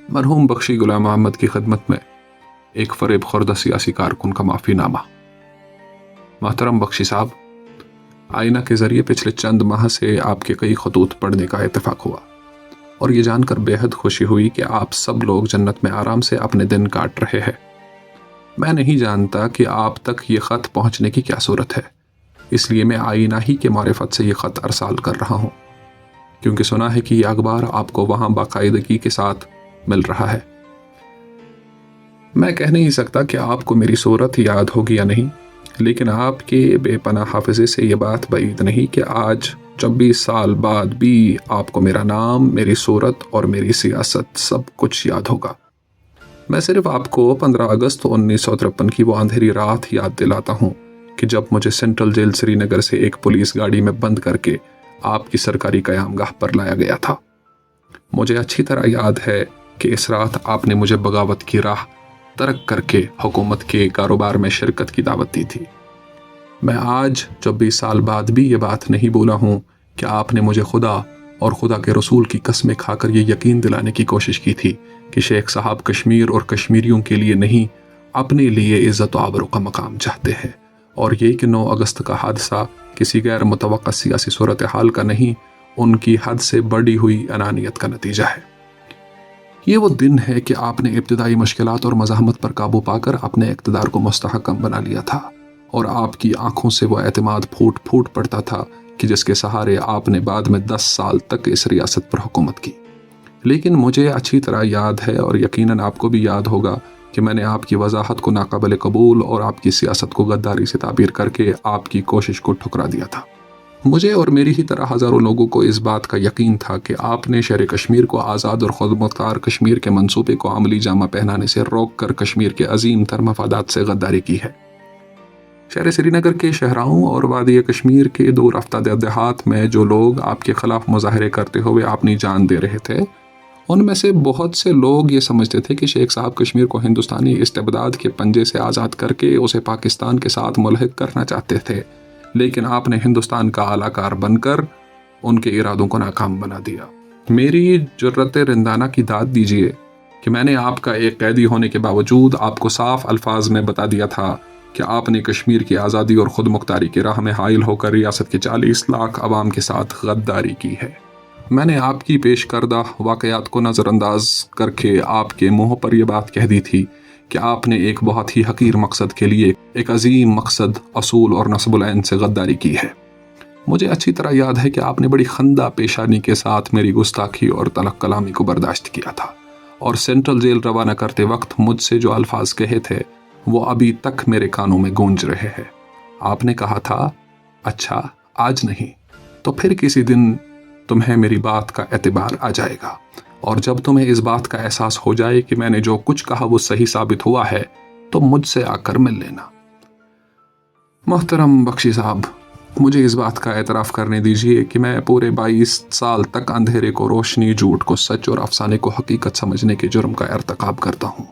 مرحوم بخشی غلام احمد کی خدمت میں ایک فریب خوردہ سیاسی کارکن کا معافی نامہ۔ محترم بخشی صاحب، آئینہ کے ذریعے پچھلے چند ماہ سے آپ کے کئی خطوط پڑھنے کا اتفاق ہوا اور یہ جان کر بے حد خوشی ہوئی کہ آپ سب لوگ جنت میں آرام سے اپنے دن کاٹ رہے ہیں۔ میں نہیں جانتا کہ آپ تک یہ خط پہنچنے کی کیا صورت ہے، اس لیے میں آئینہ ہی کے معرفت سے یہ خط ارسال کر رہا ہوں، کیونکہ سنا ہے کہ یہ اخبار آپ کو وہاں باقاعدگی کے ساتھ مل رہا ہے۔ میں کہہ نہیں سکتا کہ آپ کو میری صورت یاد ہوگی یا نہیں، لیکن آپ کے بے پناہ حافظے سے یہ بات بعید نہیں کہ آج 26 سال بعد بھی آپ کو میرا نام، میری صورت اور میری سیاست سب کچھ یاد ہوگا۔ میں صرف آپ کو 15 اگست 1953 کی وہ اندھیری رات یاد دلاتا ہوں کہ جب مجھے سینٹرل جیل سری نگر سے ایک پولیس گاڑی میں بند کر کے آپ کی سرکاری قیام گاہ پر لایا گیا تھا۔ مجھے اچھی طرح یاد ہے کہ اس رات آپ نے مجھے بغاوت کی راہ ترک کر کے حکومت کے کاروبار میں شرکت کی دعوت دی تھی۔ میں آج 26 سال بعد بھی یہ بات نہیں بولا ہوں کہ آپ نے مجھے خدا اور خدا کے رسول کی قسمیں کھا کر یہ یقین دلانے کی کوشش کی تھی کہ شیخ صاحب کشمیر اور کشمیریوں کے لیے نہیں، اپنے لیے عزت و آبرو کا مقام چاہتے ہیں، اور یہ کہ 9 اگست کا حادثہ کسی غیر متوقع سیاسی صورتحال کا نہیں، ان کی حد سے بڑھی ہوئی انانیت کا نتیجہ ہے۔ یہ وہ دن ہے کہ آپ نے ابتدائی مشکلات اور مزاحمت پر قابو پا کر اپنے اقتدار کو مستحکم بنا لیا تھا، اور آپ کی آنکھوں سے وہ اعتماد پھوٹ پھوٹ پڑتا تھا کہ جس کے سہارے آپ نے بعد میں 10 سال تک اس ریاست پر حکومت کی۔ لیکن مجھے اچھی طرح یاد ہے، اور یقیناً آپ کو بھی یاد ہوگا، کہ میں نے آپ کی وضاحت کو ناقابل قبول اور آپ کی سیاست کو غداری سے تعبیر کر کے آپ کی کوشش کو ٹھکرا دیا تھا۔ مجھے اور میری ہی طرح ہزاروں لوگوں کو اس بات کا یقین تھا کہ آپ نے شہر کشمیر کو آزاد اور خود مختار کشمیر کے منصوبے کو عملی جامہ پہنانے سے روک کر کشمیر کے عظیم تر مفادات سے غداری کی ہے۔ شہر سری نگر کے شہراؤں اور وادی کشمیر کے دور افتادہ دیہات میں جو لوگ آپ کے خلاف مظاہرے کرتے ہوئے اپنی جان دے رہے تھے، ان میں سے بہت سے لوگ یہ سمجھتے تھے کہ شیخ صاحب کشمیر کو ہندوستانی استبداد کے پنجے سے آزاد کر کے اسے پاکستان کے ساتھ ملحق کرنا چاہتے تھے، لیکن آپ نے ہندوستان کا اعلی کار بن کر ان کے ارادوں کو ناکام بنا دیا۔ میری جرأت رندانہ کی داد دیجیے کہ میں نے آپ کا ایک قیدی ہونے کے باوجود آپ کو صاف الفاظ میں بتا دیا تھا کہ آپ نے کشمیر کی آزادی اور خود مختاری کی راہ میں حائل ہو کر ریاست کے 40 لاکھ عوام کے ساتھ غداری کی ہے۔ میں نے آپ کی پیش کردہ واقعات کو نظر انداز کر کے آپ کے منہ پر یہ بات کہہ دی تھی کہ آپ نے ایک بہت ہی حقیر مقصد کے لیے ایک عظیم مقصد، اصول اور نصب العین سے غداری کی ہے۔ مجھے اچھی طرح یاد ہے کہ آپ نے بڑی خندہ پیشانی کے ساتھ میری گستاخی اور تلخ کلامی کو برداشت کیا تھا، اور سینٹرل جیل روانہ کرتے وقت مجھ سے جو الفاظ کہے تھے وہ ابھی تک میرے کانوں میں گونج رہے ہیں۔ آپ نے کہا تھا، اچھا آج نہیں تو پھر کسی دن تمہیں میری بات کا اعتبار آ جائے گا، اور جب تمہیں اس بات کا احساس ہو جائے کہ میں نے جو کچھ کہا وہ صحیح ثابت ہوا ہے تو مجھ سے آ کر مل لینا۔ محترم بخشی صاحب، مجھے اس بات کا اعتراف کرنے دیجیے کہ میں پورے 22 سال تک اندھیرے کو روشنی، جھوٹ کو سچ اور افسانے کو حقیقت سمجھنے کے جرم کا ارتکاب کرتا ہوں،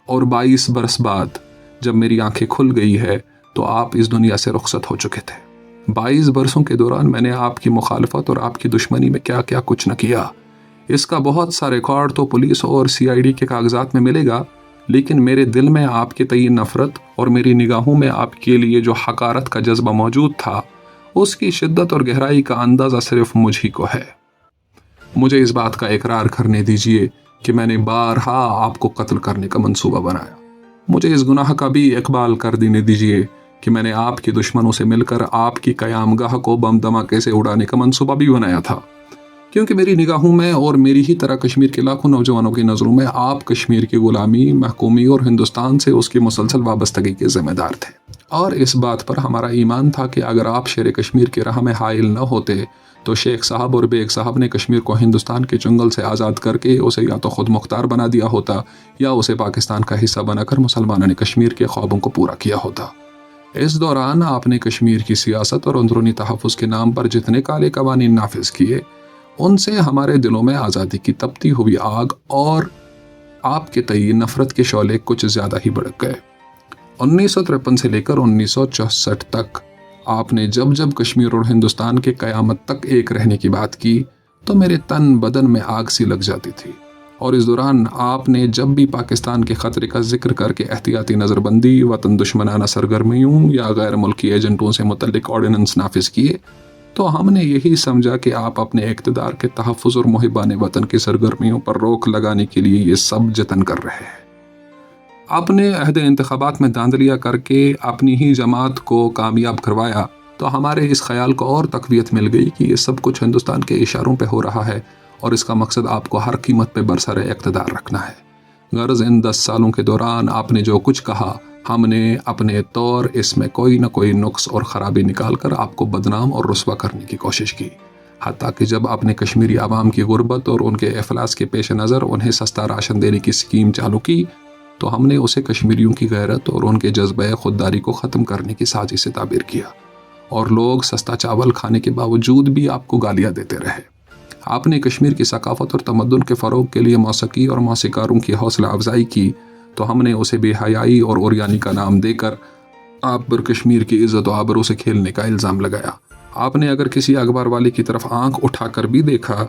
اور 22 برس بعد جب میری آنکھیں کھل گئی ہے تو آپ اس دنیا سے رخصت ہو چکے تھے۔ 22 برسوں کے دوران میں نے آپ کی مخالفت اور آپ کی دشمنی میں کیا کیا کچھ نہ کیا، اس کا بہت سا ریکارڈ تو پولیس اور CID کے کاغذات میں ملے گا، لیکن میرے دل میں آپ کے تئیں نفرت اور میری نگاہوں میں آپ کے لیے جو حقارت کا جذبہ موجود تھا، اس کی شدت اور گہرائی کا اندازہ صرف مجھ ہی کو ہے۔ مجھے اس بات کا اقرار کرنے دیجیے کہ میں نے بارہا آپ کو قتل کرنے کا منصوبہ بنایا۔ مجھے اس گناہ کا بھی اقبال کر دینے دیجیے کہ میں نے آپ کے دشمنوں سے مل کر آپ کی قیام گاہ کو بم دھماکے سے اڑانے کا منصوبہ بھی بنایا تھا، کیونکہ میری نگاہوں میں اور میری ہی طرح کشمیر کے لاکھوں نوجوانوں کی نظروں میں آپ کشمیر کی غلامی، محکومی اور ہندوستان سے اس کی مسلسل وابستگی کے ذمہ دار تھے، اور اس بات پر ہمارا ایمان تھا کہ اگر آپ شیر کشمیر کی راہ میں حائل نہ ہوتے تو شیخ صاحب اور بیگ صاحب نے کشمیر کو ہندوستان کے چنگل سے آزاد کر کے اسے یا تو خود مختار بنا دیا ہوتا یا اسے پاکستان کا حصہ بنا کر مسلمانوں نے کشمیر کے خوابوں کو پورا کیا ہوتا۔ اس دوران آپ نے کشمیر کی سیاست اور اندرونی تحفظ کے نام پر جتنے کالے قوانین نافذ کیے، ان سے ہمارے دلوں میں آزادی کی تپتی ہوئی آگ اور آپ کے تئیں نفرت کے شعلے کچھ زیادہ ہی بھڑک گئے۔ 1953 سے لے کر 1964 تک آپ نے جب جب کشمیر اور ہندوستان کے قیامت تک ایک رہنے کی بات کی تو میرے تن بدن میں آگ سی لگ جاتی تھی، اور اس دوران آپ نے جب بھی پاکستان کے خطرے کا ذکر کر کے احتیاطی نظر بندی، وطن دشمنانہ سرگرمیوں یا غیر ملکی ایجنٹوں سے متعلق آرڈیننس نافذ کیے تو ہم نے یہی سمجھا کہ آپ اپنے اقتدار کے تحفظ اور محبان وطن کی سرگرمیوں پر روک لگانے کے لیے یہ سب جتن کر رہے ہیں۔ آپ نے عہد انتخابات میں دھاندلیاں کر کے اپنی ہی جماعت کو کامیاب کروایا تو ہمارے اس خیال کو اور تقویت مل گئی کہ یہ سب کچھ ہندوستان کے اشاروں پہ ہو رہا ہے اور اس کا مقصد آپ کو ہر قیمت پہ برسر اقتدار رکھنا ہے۔ غرض ان 10 سالوں کے دوران آپ نے جو کچھ کہا، ہم نے اپنے طور اس میں کوئی نہ کوئی نقص اور خرابی نکال کر آپ کو بدنام اور رسوا کرنے کی کوشش کی، حتیٰ کہ جب آپ نے کشمیری عوام کی غربت اور ان کے افلاس کے پیش نظر انہیں سستا راشن دینے کی اسکیم چالو کی تو ہم نے اسے کشمیریوں کی غیرت اور ان کے جذبہ خودداری کو ختم کرنے کی سازش سے تعبیر کیا، اور لوگ سستا چاول کھانے کے باوجود بھی آپ کو گالیاں دیتے رہے۔ آپ نے کشمیر کی ثقافت اور تمدن کے فروغ کے لیے موسیقی اور موسیقاروں کی حوصلہ افزائی کی تو ہم نے اسے بے حیائی اور اوریانی کا نام دے کر آپ پر کشمیر کی عزت و آبرو سے کھیلنے کا الزام لگایا۔ آپ نے اگر کسی اخبار والے کی طرف آنکھ اٹھا کر بھی دیکھا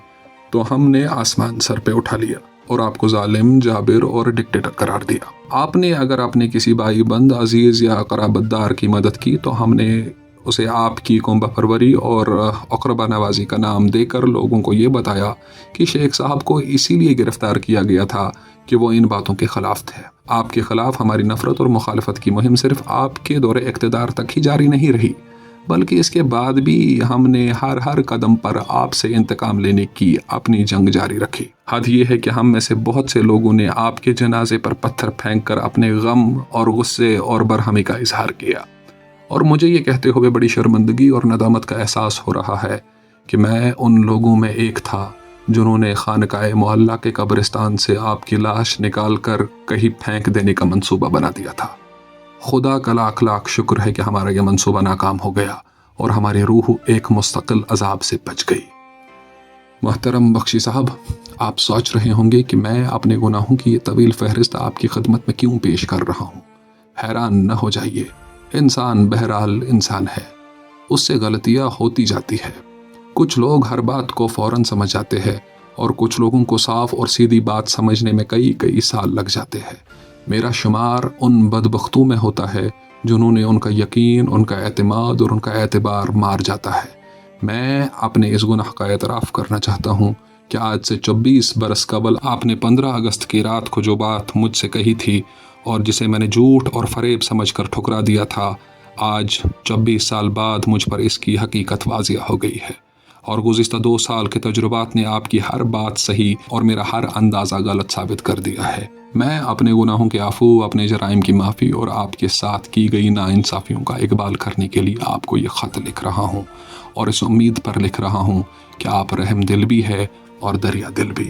تو ہم نے آسمان سر پہ اٹھا لیا اور آپ کو ظالم، جابر اور ڈکٹیٹر قرار دیا۔ آپ نے اگر اپنے کسی بھائی بند، عزیز یا قرابت دار کی مدد کی تو ہم نے اسے آپ کی کنبہ پروری اور اقربا نوازی کا نام دے کر لوگوں کو یہ بتایا کہ شیخ صاحب کو اسی لیے گرفتار کیا گیا تھا کہ وہ ان باتوں کے خلاف تھے۔ آپ کے خلاف ہماری نفرت اور مخالفت کی مہم صرف آپ کے دور اقتدار تک ہی جاری نہیں رہی، بلکہ اس کے بعد بھی ہم نے ہر قدم پر آپ سے انتقام لینے کی اپنی جنگ جاری رکھی۔ حد یہ ہے کہ ہم میں سے بہت سے لوگوں نے آپ کے جنازے پر پتھر پھینک کر اپنے غم اور غصے اور برہمی کا اظہار کیا، اور مجھے یہ کہتے ہوئے بڑی شرمندگی اور ندامت کا احساس ہو رہا ہے کہ میں ان لوگوں میں ایک تھا جنہوں نے خانقاہ معلیٰ کے قبرستان سے آپ کی لاش نکال کر کہیں پھینک دینے کا منصوبہ بنا دیا تھا۔ خدا کا لاکھ لاکھ شکر ہے کہ ہمارا یہ منصوبہ ناکام ہو گیا اور ہماری روح ایک مستقل عذاب سے بچ گئی۔ محترم بخشی صاحب، آپ سوچ رہے ہوں گے کہ میں اپنے گناہوں کی یہ طویل فہرست آپ کی خدمت میں کیوں پیش کر رہا ہوں۔ حیران نہ ہو جائیے، انسان بہرحال انسان ہے، اس سے غلطیاں ہوتی جاتی ہے۔ کچھ لوگ ہر بات کو فوراً سمجھ جاتے ہیں اور کچھ لوگوں کو صاف اور سیدھی بات سمجھنے میں کئی سال لگ جاتے ہیں۔ میرا شمار ان بدبختوں میں ہوتا ہے جنہوں نے ان کا یقین، ان کا اعتماد اور ان کا اعتبار مار جاتا ہے۔ میں اپنے اس گناہ کا اعتراف کرنا چاہتا ہوں کہ آج سے 24 برس قبل آپ نے 15 اگست کی رات کو جو بات مجھ سے کہی تھی اور جسے میں نے جھوٹ اور فریب سمجھ کر ٹھکرا دیا تھا، آج 24 سال بعد مجھ پر اس کی حقیقت واضح ہو گئی ہے، اور گزشتہ 2 سال کے تجربات نے آپ کی ہر بات صحیح اور میرا ہر اندازہ غلط ثابت کر دیا ہے۔ میں اپنے گناہوں کے عفو، اپنے جرائم کی معافی اور آپ کے ساتھ کی گئی ناانصافیوں کا اقبال کرنے کے لیے آپ کو یہ خط لکھ رہا ہوں، اور اس امید پر لکھ رہا ہوں کہ آپ رحم دل بھی ہے اور دریا دل بھی،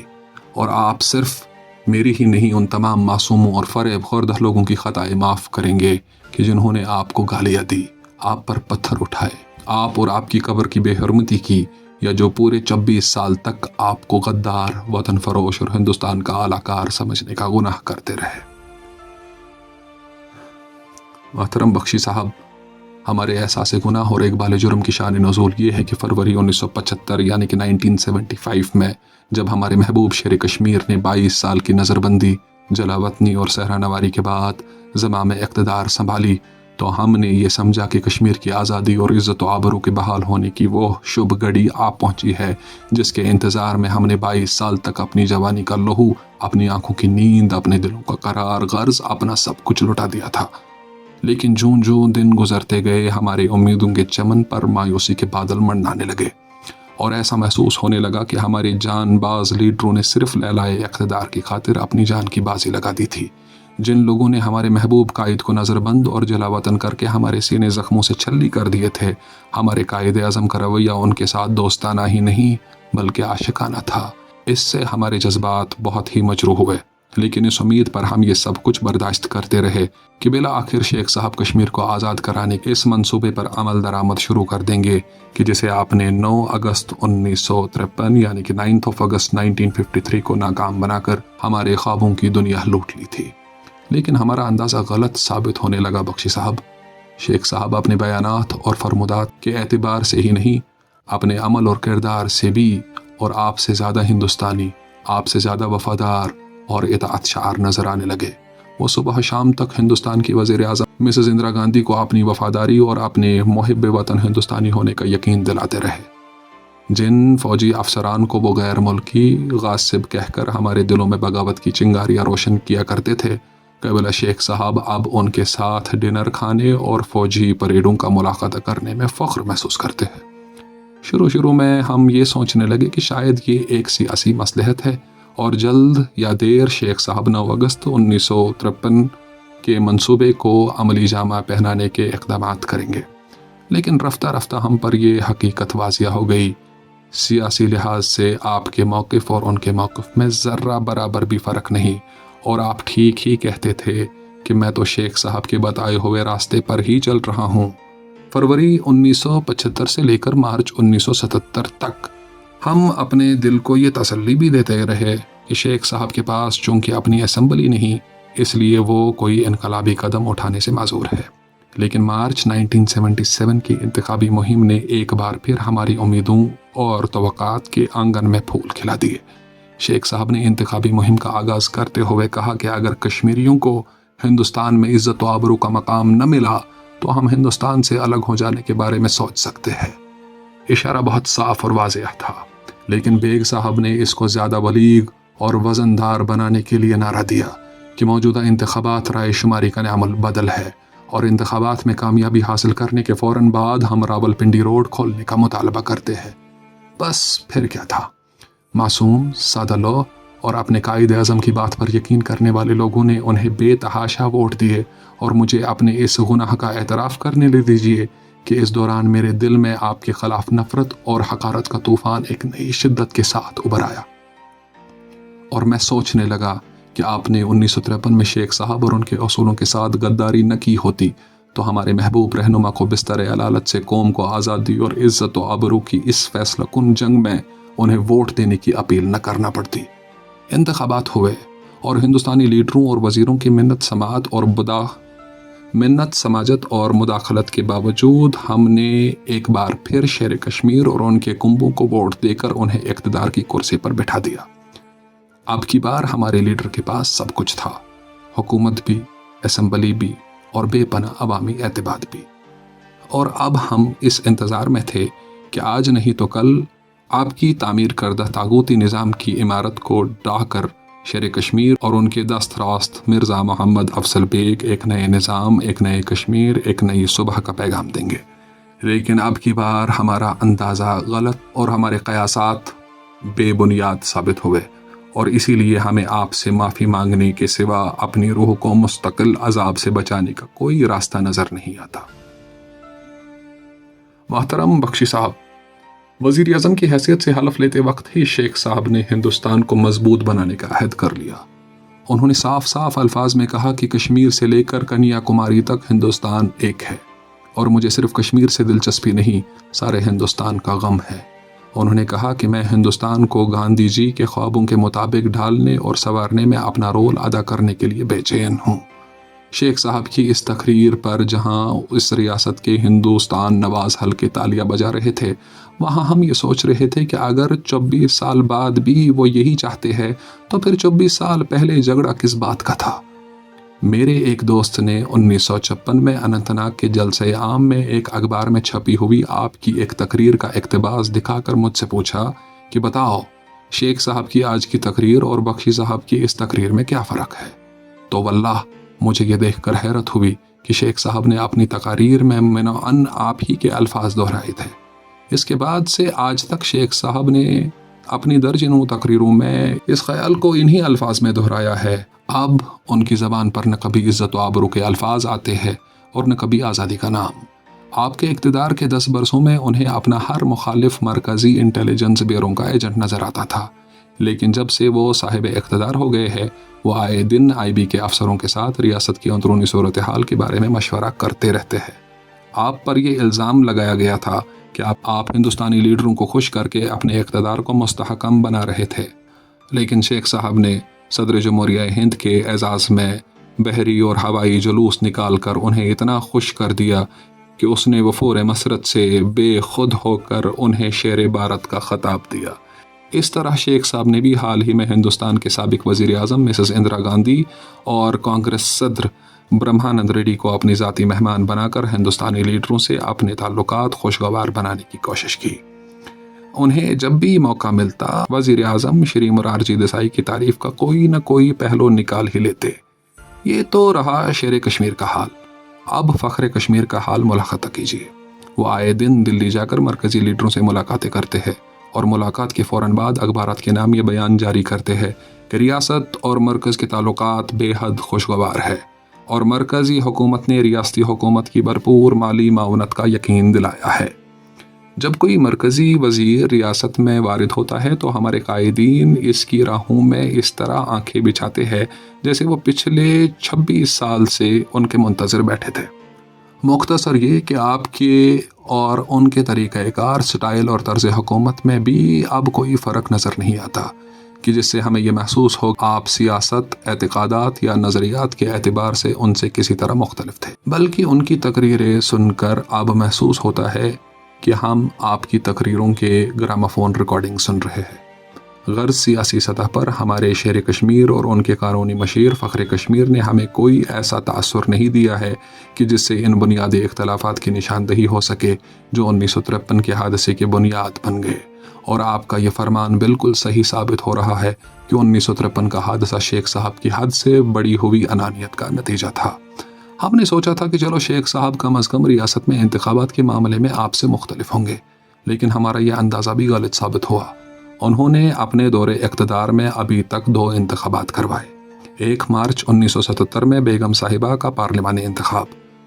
اور آپ صرف میری ہی نہیں ان تمام معصوموں اور فریب خوردہ لوگوں کی خطائیں معاف کریں گے کہ جنہوں نے آپ کو گالیاں دی، آپ پر پتھر اٹھائے، آپ اور آپ کی قبر کی بے حرمتی کی، یا جو پورے 24 سال تک آپ کو غدار، وطن فروش اور ہندوستان کا اعلی کار سمجھنے کا گناہ کرتے رہے۔ محترم بخشی صاحب، ہمارے احساس گناہ اور اقبال جرم کی شان نزول یہ ہے کہ فروری 1975 یعنی کہ 1975 میں جب ہمارے محبوب شیر کشمیر نے 22 سال کی نظر بندی، جلا وطنی اور صحرا نواری کے بعد زمام اقتدار سنبھالی تو ہم نے یہ سمجھا کہ کشمیر کی آزادی اور عزت و آبرو کے بحال ہونے کی وہ شبھ گھڑی آ پہنچی ہے جس کے انتظار میں ہم نے 22 سال تک اپنی جوانی کا لہو، اپنی آنکھوں کی نیند، اپنے دلوں کا قرار، غرض اپنا سب کچھ لٹا دیا تھا۔ لیکن جوں دن گزرتے گئے ہماری امیدوں کے چمن پر مایوسی کے بادل منڈانے لگے، اور ایسا محسوس ہونے لگا کہ ہمارے جان باز لیڈروں نے صرف لیلائے اقتدار کی خاطر اپنی جان کی بازی لگا دی تھی۔ جن لوگوں نے ہمارے محبوب قائد کو نظر بند اور جلا وطن کر کے ہمارے سینے زخموں سے چھلی کر دیے تھے، ہمارے قائد اعظم کا رویہ ان کے ساتھ دوستانہ ہی نہیں بلکہ عاشقانہ تھا۔ اس سے ہمارے جذبات بہت ہی مجروح ہوئے، لیکن اس امید پر ہم یہ سب کچھ برداشت کرتے رہے کہ بالآخر شیخ صاحب کشمیر کو آزاد کرانے کے اس منصوبے پر عمل درآمد شروع کر دیں گے کہ جسے آپ نے 9 اگست 1953 یعنی کہ 9 اگست 1953 کو ناکام بنا کر ہمارے خوابوں کی دنیا لوٹ لی تھی۔ لیکن ہمارا اندازہ غلط ثابت ہونے لگا بخشی صاحب۔ شیخ صاحب اپنے بیانات اور فرمودات کے اعتبار سے ہی نہیں، اپنے عمل اور کردار سے بھی، اور آپ سے زیادہ ہندوستانی، آپ سے زیادہ وفادار اور اطاعت شعار نظر آنے لگے۔ وہ صبح شام تک ہندوستان کی وزیر اعظم مسز اندرا گاندھی کو اپنی وفاداری اور اپنے محب وطن ہندوستانی ہونے کا یقین دلاتے رہے۔ جن فوجی افسران کو وہ غیر ملکی غاصب کہہ کر ہمارے دلوں میں بغاوت کی چنگاریاں روشن کیا کرتے تھے، قبلہ شیخ صاحب اب ان کے ساتھ ڈنر کھانے اور فوجی پریڈوں کا ملاحظہ کرنے میں فخر محسوس کرتے ہیں۔ شروع میں ہم یہ سوچنے لگے کہ شاید یہ ایک سیاسی مصلحت ہے اور جلد یا دیر شیخ صاحب 9 اگست 1953 کے منصوبے کو عملی جامہ پہنانے کے اقدامات کریں گے، لیکن رفتہ رفتہ ہم پر یہ حقیقت واضح ہو گئی، سیاسی لحاظ سے آپ کے موقف اور ان کے موقف میں ذرہ برابر بھی فرق نہیں، اور آپ ٹھیک ہی کہتے تھے کہ میں تو شیخ صاحب کے بتائے ہوئے راستے پر ہی چل رہا ہوں۔ فروری 1975 سے لے کر مارچ 1977 تک ہم اپنے دل کو یہ تسلی بھی دیتے رہے کہ شیخ صاحب کے پاس چونکہ اپنی اسمبلی نہیں، اس لیے وہ کوئی انقلابی قدم اٹھانے سے معذور ہے۔ لیکن مارچ 1977 کی انتخابی مہم نے ایک بار پھر ہماری امیدوں اور توقعات کے آنگن میں پھول کھلا دیے۔ شیخ صاحب نے انتخابی مہم کا آغاز کرتے ہوئے کہا کہ اگر کشمیریوں کو ہندوستان میں عزت و آبرو کا مقام نہ ملا تو ہم ہندوستان سے الگ ہو جانے کے بارے میں سوچ سکتے ہیں۔ اشارہ بہت صاف اور واضح تھا، لیکن بیگ صاحب نے اس کو زیادہ بلیغ اور وزندار بنانے کے لیے نعرہ دیا کہ موجودہ انتخابات رائے شماری کا نعم بدل ہے اور انتخابات میں کامیابی حاصل کرنے کے فوراً بعد ہم راولپنڈی روڈ کھولنے کا مطالبہ کرتے ہیں۔ بس پھر کیا تھا؟ معصوم، سادہ لوح اور اپنے قائد اعظم کی بات پر یقین کرنے والے لوگوں نے انہیں بے تحاشا ووٹ دیے، اور مجھے اپنے اس گناہ کا اعتراف کرنے لے دیجیے کہ اس دوران میرے دل میں آپ کے خلاف نفرت اور حقارت کا طوفان ایک نئی شدت کے ساتھ ابھر آیا، اور میں سوچنے لگا کہ آپ نے 1953 میں شیخ صاحب اور ان کے اصولوں کے ساتھ غداری نہ کی ہوتی تو ہمارے محبوب رہنما کو بستر علالت سے قوم کو آزادی اور عزت و آبرو کی اس فیصلہ کن جنگ میں انہیں ووٹ دینے کی اپیل نہ کرنا پڑتی۔ انتخابات ہوئے اور ہندوستانی لیڈروں اور وزیروں کی منت سماجت اور مداخلت کے باوجود ہم نے ایک بار پھر شیر کشمیر اور ان کے کنبوں کو ووٹ دے کر انہیں اقتدار کی کرسی پر بٹھا دیا۔ اب کی بار ہمارے لیڈر کے پاس سب کچھ تھا، حکومت بھی، اسمبلی بھی، اور بے پناہ عوامی اعتماد بھی، اور اب ہم اس انتظار میں تھے کہ آج نہیں تو کل آپ کی تعمیر کردہ طاغوتی نظام کی عمارت کو ڈھا کر شیر کشمیر اور ان کے دست راست مرزا محمد افضل بیگ ایک نئے نظام، ایک نئے کشمیر، ایک نئی صبح کا پیغام دیں گے۔ لیکن اب کی بار ہمارا اندازہ غلط اور ہمارے قیاسات بے بنیاد ثابت ہوئے، اور اسی لیے ہمیں آپ سے معافی مانگنے کے سوا اپنی روح کو مستقل عذاب سے بچانے کا کوئی راستہ نظر نہیں آتا۔ محترم بخشی صاحب، وزیر اعظم کی حیثیت سے حلف لیتے وقت ہی شیخ صاحب نے ہندوستان کو مضبوط بنانے کا عہد کر لیا۔ انہوں نے صاف صاف الفاظ میں کہا کہ کشمیر سے لے کر کنیا کماری تک ہندوستان ایک ہے، اور مجھے صرف کشمیر سے دلچسپی نہیں، سارے ہندوستان کا غم ہے۔ انہوں نے کہا کہ میں ہندوستان کو گاندھی جی کے خوابوں کے مطابق ڈھالنے اور سنوارنے میں اپنا رول ادا کرنے کے لیے بے چین ہوں۔ شیخ صاحب کی اس تقریر پر جہاں اس ریاست کے ہندوستان نواز حلقے تالیاں بجا رہے تھے، وہاں ہم یہ سوچ رہے تھے کہ اگر 24 سال بعد بھی وہ یہی چاہتے ہیں تو پھر 24 سال پہلے جھگڑا کس بات کا تھا۔ میرے ایک دوست نے 1956 میں اننت ناگ کے جلسہ عام میں ایک اخبار میں چھپی ہوئی آپ کی ایک تقریر کا اقتباس دکھا کر مجھ سے پوچھا کہ بتاؤ، شیخ صاحب کی آج کی تقریر اور بخشی صاحب کی اس تقریر میں کیا فرق ہے؟ تو واللہ مجھے یہ دیکھ کر حیرت ہوئی کہ شیخ صاحب نے اپنی تقاریر میں منوعاً آپ ہی کے الفاظ دہرائے تھے۔ اس کے بعد سے آج تک شیخ صاحب نے اپنی درجنوں تقریروں میں اس خیال کو انہی الفاظ میں دہرایا ہے۔ اب ان کی زبان پر نہ کبھی عزت و آبرو کے الفاظ آتے ہیں اور نہ کبھی آزادی کا نام۔ آپ کے اقتدار کے 10 برسوں میں انہیں اپنا ہر مخالف مرکزی انٹیلیجنس بیورو کا ایجنٹ نظر آتا تھا، لیکن جب سے وہ صاحب اقتدار ہو گئے ہیں، وہ آئے دن آئی بی کے افسروں کے ساتھ ریاست کی اندرونی صورتحال کے بارے میں مشورہ کرتے رہتے ہیں۔ آپ پر یہ الزام لگایا گیا تھا کہ آپ ہندوستانی لیڈروں کو خوش کر کے اپنے اقتدار کو مستحکم بنا رہے تھے، لیکن شیخ صاحب نے صدر جمہوریہ ہند کے اعزاز میں بحری اور ہوائی جلوس نکال کر انہیں اتنا خوش کر دیا کہ اس نے وفور مسرت سے بے خود ہو کر انہیں شیر بھارت کا خطاب دیا۔ اس طرح شیخ صاحب نے بھی حال ہی میں ہندوستان کے سابق وزیر اعظم مسز اندرا گاندھی اور کانگریس صدر برہمانند ریڈی کو اپنی ذاتی مہمان بنا کر ہندوستانی لیڈروں سے اپنے تعلقات خوشگوار بنانے کی کوشش کی۔ انہیں جب بھی موقع ملتا وزیر اعظم شری مرارجی دیسائی کی تعریف کا کوئی نہ کوئی پہلو نکال ہی لیتے۔ یہ تو رہا شیر کشمیر کا حال، اب فخر کشمیر کا حال ملاحظہ کیجیے۔ وہ آئے دن دلی جا کر مرکزی لیڈروں سے ملاقاتیں کرتے ہیں اور ملاقات کے فوراً بعد اخبارات کے نام یہ بیان جاری کرتے ہیں کہ ریاست اور مرکز کے تعلقات بے حد خوشگوار ہے اور مرکزی حکومت نے ریاستی حکومت کی بھرپور مالی معاونت کا یقین دلایا ہے۔ جب کوئی مرکزی وزیر ریاست میں وارد ہوتا ہے تو ہمارے قائدین اس کی راہوں میں اس طرح آنکھیں بچھاتے ہیں جیسے وہ پچھلے 26 سال سے ان کے منتظر بیٹھے تھے۔ مختصر یہ کہ آپ کے اور ان کے طریقہ کار، سٹائل اور طرز حکومت میں بھی اب کوئی فرق نظر نہیں آتا کہ جس سے ہمیں یہ محسوس ہو آپ سیاست، اعتقادات یا نظریات کے اعتبار سے ان سے کسی طرح مختلف تھے، بلکہ ان کی تقریریں سن کر اب محسوس ہوتا ہے کہ ہم آپ کی تقریروں کے گراموفون ریکارڈنگ سن رہے ہیں۔ غرض سیاسی سطح پر ہمارے شیر کشمیر اور ان کے قانونی مشیر فخر کشمیر نے ہمیں کوئی ایسا تاثر نہیں دیا ہے کہ جس سے ان بنیادی اختلافات کی نشاندہی ہو سکے جو 1953 کے حادثے کی بنیاد بن گئے، اور آپ کا یہ فرمان بالکل صحیح ثابت ہو رہا ہے کہ 1953 کا حادثہ شیخ صاحب کی حد سے بڑی ہوئی انانیت کا نتیجہ تھا۔ ہم نے سوچا تھا کہ چلو شیخ صاحب کم از کم ریاست میں انتخابات کے معاملے میں آپ سے مختلف ہوں گے، لیکن ہمارا یہ اندازہ بھی غلط ثابت ہوا۔ انہوں نے اپنے دور اقتدار میں ابھی تک 2 انتخابات کروائے، ایک مارچ 1977 میں بیگم صاحبہ کا پارلیمانی انتخاب،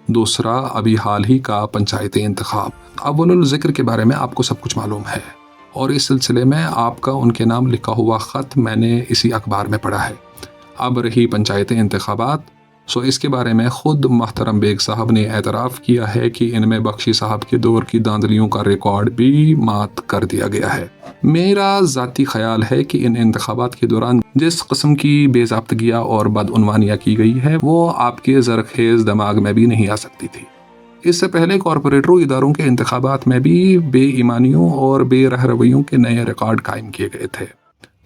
دوسرا ابھی حال ہی کا پنچایتی انتخاب۔ اول الذکر کے بارے میں آپ کو سب کچھ معلوم ہے، اور اس سلسلے میں آپ کا ان کے نام لکھا ہوا خط میں نے اسی اخبار میں پڑھا ہے۔ اب رہی پنچایتی انتخابات، اس کے بارے میں خود محترم بیگ صاحب نے اعتراف کیا ہے کہ ان میں بخشی صاحب کے دور کی دھاندلیوں کا ریکارڈ بھی مات کر دیا گیا ہے۔ میرا ذاتی خیال ہے کہ ان انتخابات کے دوران جس قسم کی بے ضابطگیاں اور بدعنوانیاں کی گئی ہے وہ آپ کے زرخیز دماغ میں بھی نہیں آ سکتی تھی۔ اس سے پہلے کارپوریٹروں اداروں کے انتخابات میں بھی بے ایمانیوں اور بے رہ رویوں کے نئے ریکارڈ قائم کیے گئے تھے۔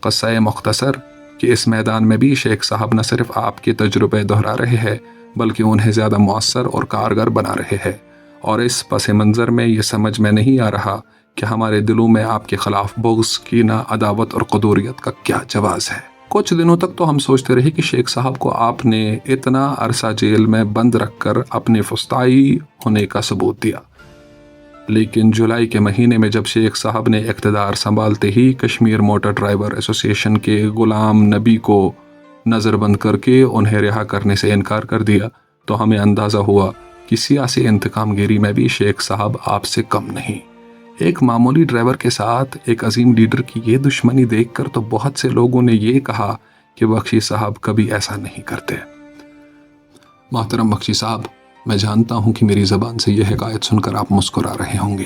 قصہ مختصر کہ اس میدان میں بھی شیخ صاحب نہ صرف آپ کے تجربے دہرا رہے ہیں بلکہ انہیں زیادہ مؤثر اور کارگر بنا رہے ہیں، اور اس پس منظر میں یہ سمجھ میں نہیں آ رہا کہ ہمارے دلوں میں آپ کے خلاف بغض، کینہ، عداوت اور قدوریت کا کیا جواز ہے۔ کچھ دنوں تک تو ہم سوچتے رہے کہ شیخ صاحب کو آپ نے اتنا عرصہ جیل میں بند رکھ کر اپنے فسطائی ہونے کا ثبوت دیا، لیکن جولائی کے مہینے میں جب شیخ صاحب نے اقتدار سنبھالتے ہی کشمیر موٹر ڈرائیور ایسوسی ایشن کے غلام نبی کو نظر بند کر کے انہیں رہا کرنے سے انکار کر دیا تو ہمیں اندازہ ہوا کہ سیاسی انتقام گیری میں بھی شیخ صاحب آپ سے کم نہیں۔ ایک معمولی ڈرائیور کے ساتھ ایک عظیم لیڈر کی یہ دشمنی دیکھ کر تو بہت سے لوگوں نے یہ کہا کہ بخشی صاحب کبھی ایسا نہیں کرتے۔ محترم بخشی صاحب، میں جانتا ہوں کہ میری زبان سے یہ حکایت سن کر آپ مسکرا رہے ہوں گے۔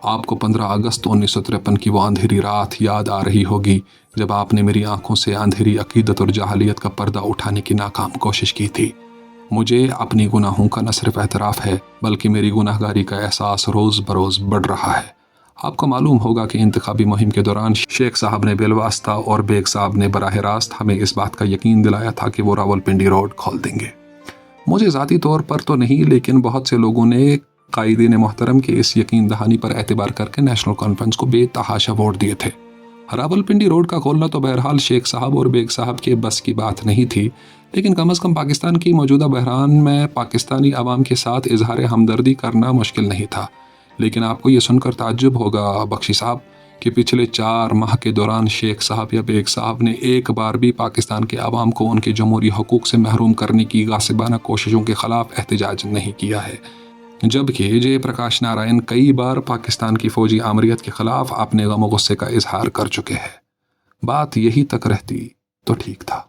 آپ کو 15 اگست 1953 کی وہ اندھیری رات یاد آ رہی ہوگی جب آپ نے میری آنکھوں سے اندھیری عقیدت اور جاہلیت کا پردہ اٹھانے کی ناکام کوشش کی تھی۔ مجھے اپنی گناہوں کا نہ صرف اعتراف ہے بلکہ میری گناہگاری کا احساس روز بروز بڑھ رہا ہے۔ آپ کو معلوم ہوگا کہ انتخابی مہم کے دوران شیخ صاحب نے بالواسطہ اور بیگ صاحب نے براہ راست ہمیں اس بات کا یقین دلایا تھا کہ وہ راولپنڈی روڈ کھول دیں گے۔ مجھے ذاتی طور پر تو نہیں، لیکن بہت سے لوگوں نے قائدین محترم کے اس یقین دہانی پر اعتبار کر کے نیشنل کانفرنس کو بے تحاشا ووٹ دیے تھے۔ راولپنڈی روڈ کا کھولنا تو بہرحال شیخ صاحب اور بیگ صاحب کے بس کی بات نہیں تھی، لیکن کم از کم پاکستان کی موجودہ بحران میں پاکستانی عوام کے ساتھ اظہار ہمدردی کرنا مشکل نہیں تھا۔ لیکن آپ کو یہ سن کر تعجب ہوگا بخشی صاحب کہ پچھلے 4 ماہ کے دوران شیخ صاحب یا بیگ صاحب نے ایک بار بھی پاکستان کے عوام کو ان کے جمہوری حقوق سے محروم کرنے کی غاصبانہ کوششوں کے خلاف احتجاج نہیں کیا ہے، جبکہ جے پرکاش نارائن کئی بار پاکستان کی فوجی آمریت کے خلاف اپنے غم و غصے کا اظہار کر چکے ہیں۔ بات یہی تک رہتی تو ٹھیک تھا۔